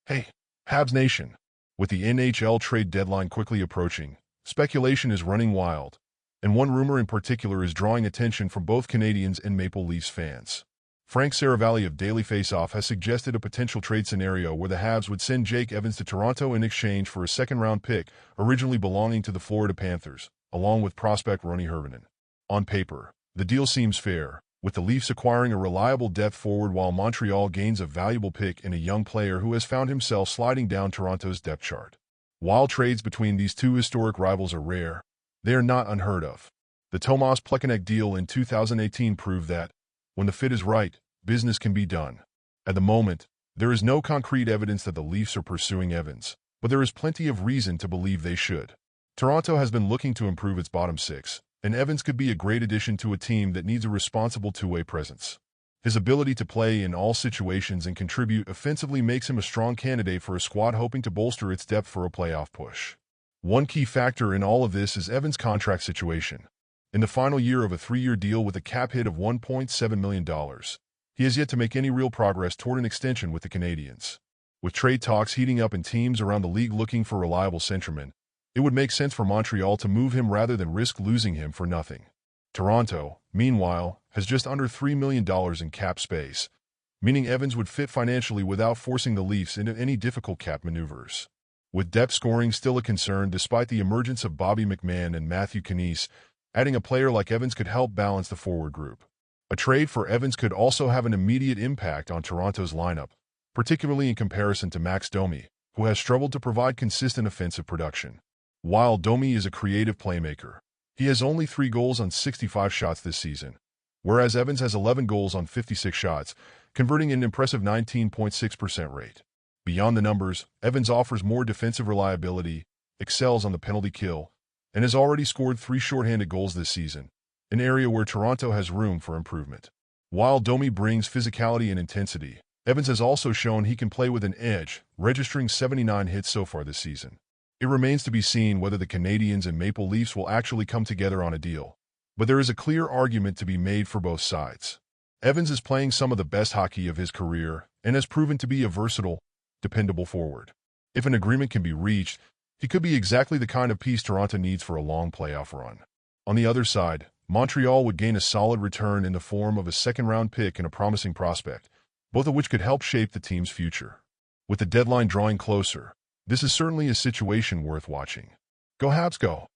Hey, Habs Nation. With the NHL trade deadline quickly approaching, speculation is running wild, and one rumor in particular is drawing attention from both Canadiens and Maple Leafs fans. Frank Saravalli of Daily Faceoff has suggested a potential trade scenario where the Habs would send Jake Evans to Toronto in exchange for a second-round pick originally belonging to the Florida Panthers, along with prospect Ronnie Hirvonen. On paper, the deal seems fair, with the Leafs acquiring a reliable depth forward while Montreal gains a valuable pick in a young player who has found himself sliding down Toronto's depth chart. While trades between these two historic rivals are rare, they are not unheard of. The Tomas Plekanec deal in 2018 proved that, when the fit is right, business can be done. At the moment, there is no concrete evidence that the Leafs are pursuing Evans, but there is plenty of reason to believe they should. Toronto has been looking to improve its bottom six, and Evans could be a great addition to a team that needs a responsible two-way presence. His ability to play in all situations and contribute offensively makes him a strong candidate for a squad hoping to bolster its depth for a playoff push. One key factor in all of this is Evans' contract situation. In the final year of a 3-year deal with a cap hit of $1.7 million, he has yet to make any real progress toward an extension with the Canadiens. With trade talks heating up and teams around the league looking for reliable centermen, it would make sense for Montreal to move him rather than risk losing him for nothing. Toronto, meanwhile, has just under $3 million in cap space, meaning Evans would fit financially without forcing the Leafs into any difficult cap maneuvers. With depth scoring still a concern despite the emergence of Bobby McMahon and Matthew Knies, adding a player like Evans could help balance the forward group. A trade for Evans could also have an immediate impact on Toronto's lineup, particularly in comparison to Max Domi, who has struggled to provide consistent offensive production. While Domi is a creative playmaker, he has only 3 goals on 65 shots this season, whereas Evans has 11 goals on 56 shots, converting an impressive 19.6% rate. Beyond the numbers, Evans offers more defensive reliability, excels on the penalty kill, and has already scored 3 shorthanded goals this season, an area where Toronto has room for improvement. While Domi brings physicality and intensity, Evans has also shown he can play with an edge, registering 79 hits so far this season. It remains to be seen whether the Canadiens and Maple Leafs will actually come together on a deal, but there is a clear argument to be made for both sides. Evans is playing some of the best hockey of his career and has proven to be a versatile, dependable forward. If an agreement can be reached, he could be exactly the kind of piece Toronto needs for a long playoff run. On the other side, Montreal would gain a solid return in the form of a second-round pick and a promising prospect, both of which could help shape the team's future. With the deadline drawing closer, this is certainly a situation worth watching. Go Habs, go!